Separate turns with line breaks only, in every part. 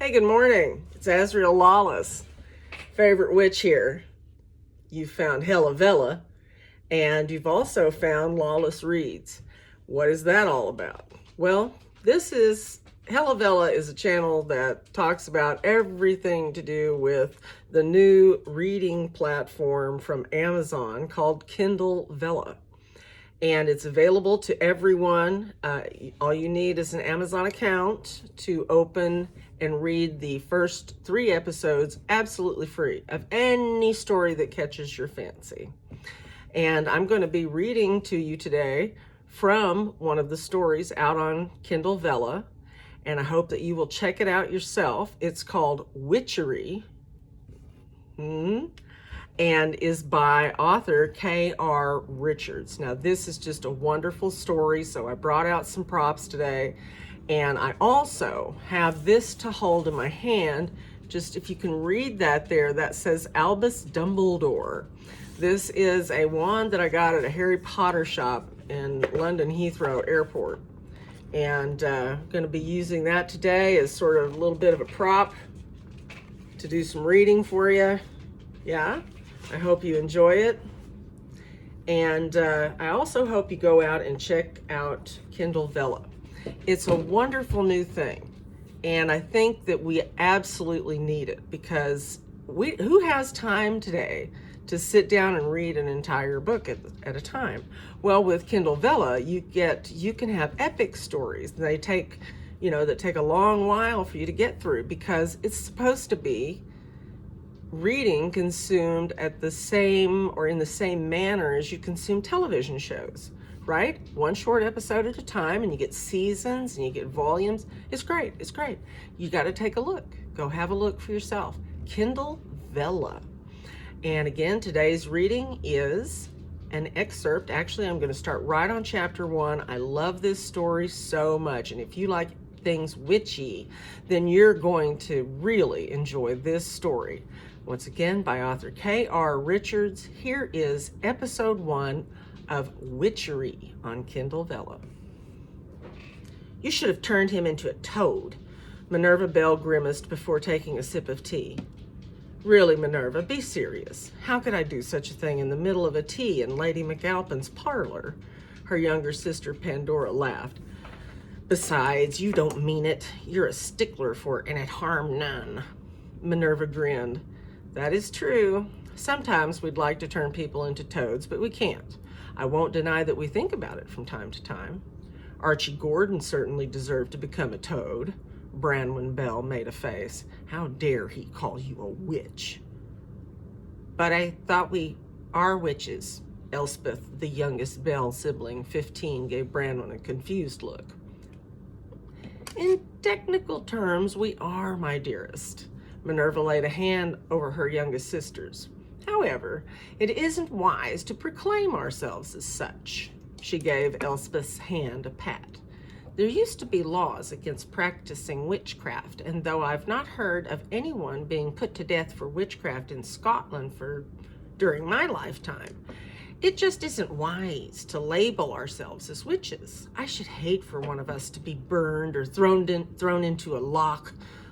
Hey, good morning. It's Azriel Lawless, favorite witch here. You've found Hellavella, and you've also found Lawless Reads. What is that all about? Well, Hellavella is a channel that talks about everything to do with the new reading platform from Amazon called Kindle Vella. And it's available to everyone. All you need is an Amazon account to open and read the first 3 episodes absolutely free of any story that catches your fancy. And I'm going to be reading to you today from one of the stories out on Kindle Vella, and I hope that you will check it out yourself. It's called Witchery. And is by author K.R. Richards. Now, this is just a wonderful story, so I brought out some props today. And I also have this to hold in my hand. Just if you can read that there, that says Albus Dumbledore. This is a wand that I got at a Harry Potter shop in London Heathrow Airport. And I'm going to be using that today as sort of a little bit of a prop to do some reading for you. Yeah? I hope you enjoy it. And I also hope you go out and check out Kindle Vella. It's a wonderful new thing. And I think that we absolutely need it because who has time today to sit down and read an entire book at a time? Well, with Kindle Vella, you can have epic stories. They take, that take a long while for you to get through because it's supposed to be reading consumed at the same or in the same manner as you consume television shows, right? One short episode at a time, and you get seasons and you get volumes. It's great. It's great. You got to take a look. Go have a look for yourself. Kindle Vella. And again, today's reading is an excerpt. Actually, I'm going to start right on chapter 1. I love this story so much. And if you like things witchy, then you're going to really enjoy this story. Once again, by author K.R. Richards, here is episode 1 of Witchery on Kindle Vella. You should have turned him into a toad, Minerva Bell grimaced before taking a sip of tea. Really, Minerva, be serious. How could I do such a thing in the middle of a tea in Lady McAlpin's parlor? Her younger sister Pandora laughed. Besides, you don't mean it. You're a stickler for it, and it harm none. Minerva grinned. That is true. Sometimes we'd like to turn people into toads, but we can't. I won't deny that we think about it from time to time. Archie Gordon certainly deserved to become a toad. Branwen Bell made a face. How dare he call you a witch? But I thought we are witches. Elspeth, the youngest Bell sibling, 15, gave Branwen a confused look. In technical terms, we are, my dearest. Minerva laid a hand over her youngest sister's. However, it isn't wise to proclaim ourselves as such. She gave Elspeth's hand a pat. There used to be laws against practicing witchcraft, and though I've not heard of anyone being put to death for witchcraft in Scotland during my lifetime, it just isn't wise to label ourselves as witches. I should hate for one of us to be burned or thrown into a loch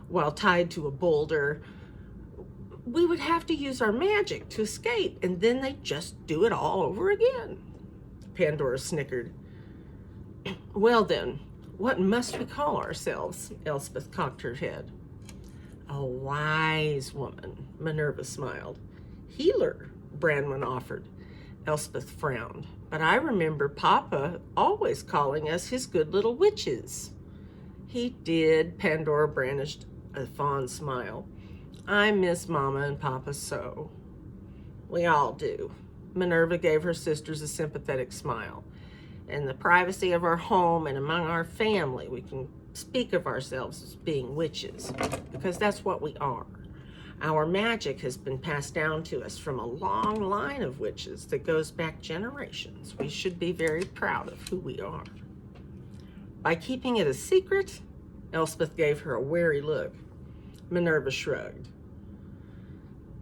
while tied to a boulder. We would have to use our magic to escape, and then they'd just do it all over again. Pandora snickered. Well then, what must we call ourselves? Elspeth cocked her head. A wise woman, Minerva smiled. Healer, Branwen offered. Elspeth frowned. But I remember Papa always calling us his good little witches. He did, Pandora brandished a fond smile. I miss Mama and Papa so. We all do. Minerva gave her sisters a sympathetic smile. In the privacy of our home and among our family, we can speak of ourselves as being witches, because that's what we are. Our magic has been passed down to us from a long line of witches that goes back generations. We should be very proud of who we are. By keeping it a secret, Elspeth gave her a wary look. Minerva shrugged.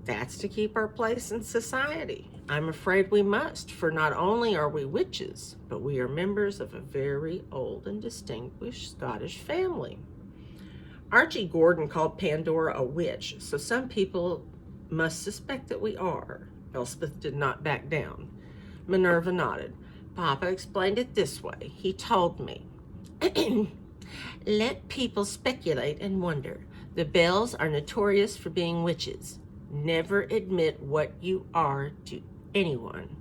That's to keep our place in society. I'm afraid we must, for not only are we witches, but we are members of a very old and distinguished Scottish family. Archie Gordon called Pandora a witch, so some people must suspect that we are. Elspeth did not back down. Minerva nodded. Papa explained it this way. He told me, let people speculate and wonder. The Bells are notorious for being witches. Never admit what you are to anyone.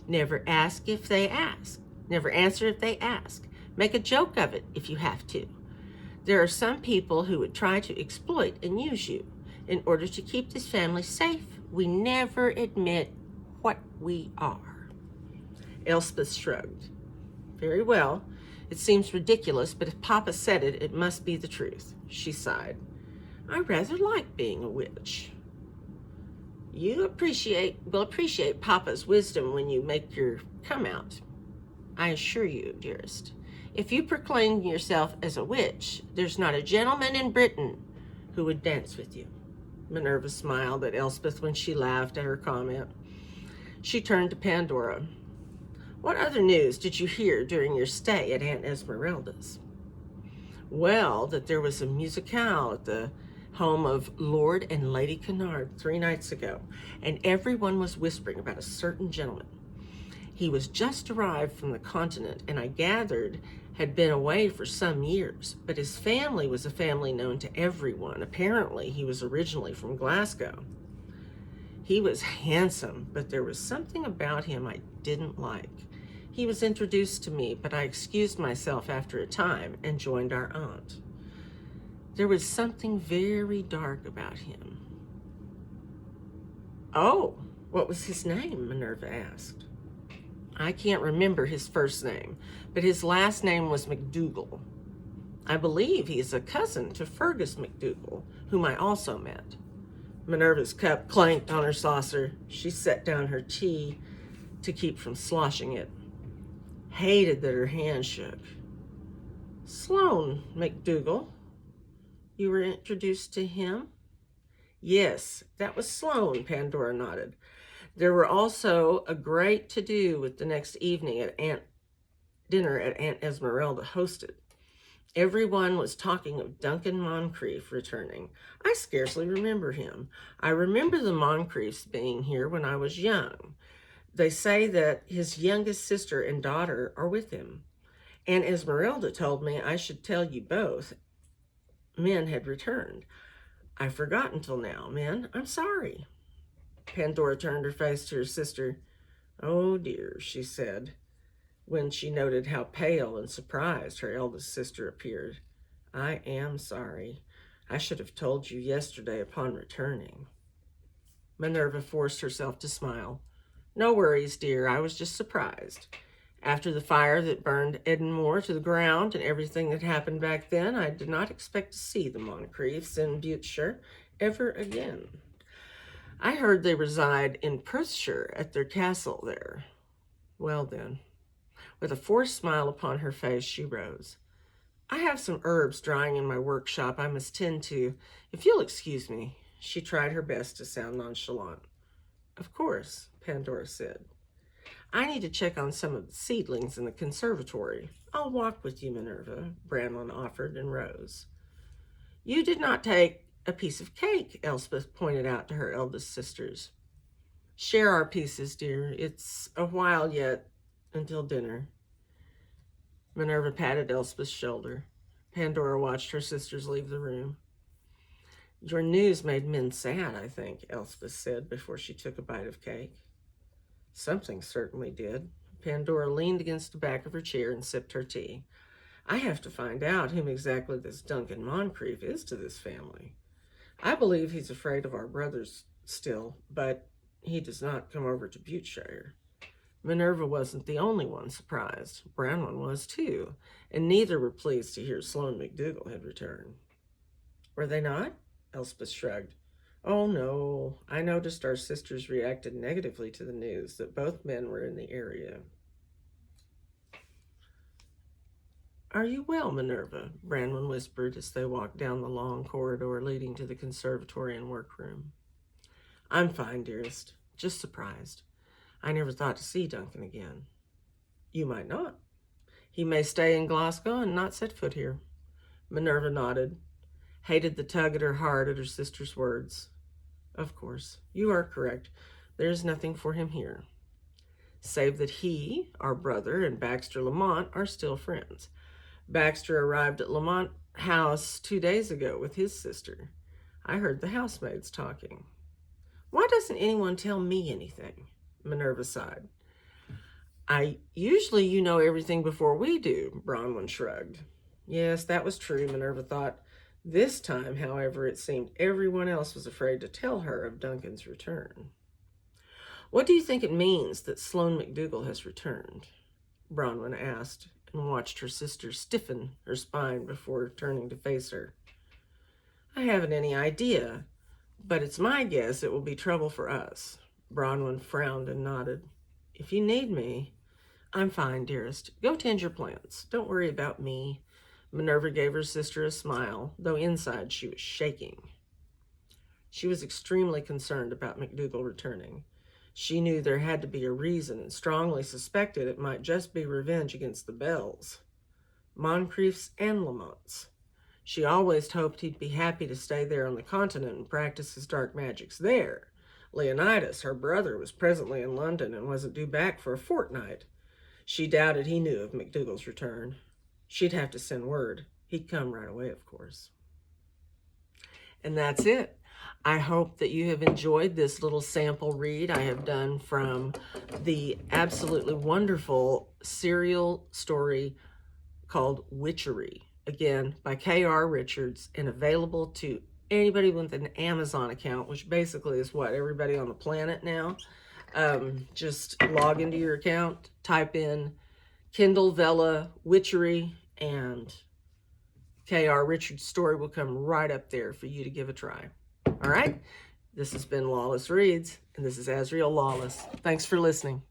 Never ask if they ask. Never answer if they ask. Make a joke of it if you have to. There are some people who would try to exploit and use you. In order to keep this family safe, we never admit what we are. Elspeth shrugged. Very well. It seems ridiculous, but if Papa said it, it must be the truth. She sighed. I rather like being a witch. You will appreciate Papa's wisdom when you make your come out. I assure you, dearest. If you proclaim yourself as a witch, there's not a gentleman in Britain who would dance with you. Minerva smiled at Elspeth when she laughed at her comment. She turned to Pandora. What other news did you hear during your stay at Aunt Esmeralda's? Well, that there was a musicale at the home of Lord and Lady Kennard 3 nights ago, and everyone was whispering about a certain gentleman. He was just arrived from the continent, and I gathered had been away for some years, but his family was a family known to everyone. Apparently, he was originally from Glasgow. He was handsome, but there was something about him I didn't like. He was introduced to me, but I excused myself after a time and joined our aunt. There was something very dark about him. Oh, what was his name? Minerva asked. I can't remember his first name, but his last name was MacDougall. I believe he is a cousin to Fergus MacDougall, whom I also met. Minerva's cup clanked on her saucer. She set down her tea to keep from sloshing it. Hated that her hand shook. Sloane MacDougall. You were introduced to him? Yes, that was Sloane, Pandora nodded. There were also a great to-do with the next evening at dinner at Aunt Esmeralda hosted. Everyone was talking of Duncan Moncrieff returning. I scarcely remember him. I remember the Moncrieffs being here when I was young. They say that his youngest sister and daughter are with him. Aunt Esmeralda told me I should tell you both men had returned. I forgot until now, men. I'm sorry. Pandora turned her face to her sister. Oh dear, she said, when she noted how pale and surprised her eldest sister appeared. I am sorry. I should have told you yesterday upon returning. Minerva forced herself to smile. No worries, dear. I was just surprised. After the fire that burned Edenmore to the ground and everything that happened back then, I did not expect to see the Moncrieffs in Buteshire ever again. I heard they reside in Perthshire at their castle there. Well then, with a forced smile upon her face, she rose. I have some herbs drying in my workshop I must tend to. If you'll excuse me. She tried her best to sound nonchalant. Of course, Pandora said. I need to check on some of the seedlings in the conservatory. I'll walk with you, Minerva, Branwyn offered and rose. You did not take a piece of cake, Elspeth pointed out to her eldest sisters. Share our pieces, dear. It's a while yet until dinner. Minerva patted Elspeth's shoulder. Pandora watched her sisters leave the room. Your news made men sad, I think, Elspeth said before she took a bite of cake. Something certainly did. Pandora leaned against the back of her chair and sipped her tea. I have to find out whom exactly this Duncan Moncrieff is to this family. I believe he's afraid of our brothers still, but he does not come over to Buteshire. Minerva wasn't the only one surprised. Branwyn was too, and neither were pleased to hear Sloane MacDougall had returned. Were they not? Elspeth shrugged. Oh no, I noticed our sisters reacted negatively to the news that both men were in the area. Are you well, Minerva? Branwyn whispered as they walked down the long corridor leading to the conservatory and workroom. I'm fine, dearest. Just surprised. I never thought to see Duncan again. You might not. He may stay in Glasgow and not set foot here. Minerva nodded. hated the tug at her heart at her sister's words. Of course, you are correct. There is nothing for him here, save that he, our brother, and Baxter Lamont are still friends. Baxter arrived at Lamont House 2 days ago with his sister. I heard the housemaids talking. Why doesn't anyone tell me anything? Minerva sighed. Usually you know everything before we do, Bronwyn shrugged. Yes, that was true, Minerva thought. This time, however, it seemed everyone else was afraid to tell her of Duncan's return. What do you think it means that Sloane McDougal has returned? Bronwyn asked, and watched her sister stiffen her spine before turning to face her. I haven't any idea, but it's my guess it will be trouble for us. Bronwyn frowned and nodded. If you need me, I'm fine, dearest. Go tend your plants. Don't worry about me. Minerva gave her sister a smile, though inside she was shaking. She was extremely concerned about McDougal returning. She knew there had to be a reason and strongly suspected it might just be revenge against the Bells, Moncriefs and Lamonts. She always hoped he'd be happy to stay there on the continent and practice his dark magics there. Leonidas, her brother, was presently in London and wasn't due back for a fortnight. She doubted he knew of McDougal's return. She'd have to send word. He'd come right away, of course. And that's it. I hope that you have enjoyed this little sample read I have done from the absolutely wonderful serial story called Witchery, again, by K.R. Richards, and available to anybody with an Amazon account, which basically is what, everybody on the planet now. Just log into your account, type in Kindle Vella Witchery, and K.R. Richards' story will come right up there for you to give a try. All right, this has been Lawless Reads, and this is Azriel Lawless. Thanks for listening.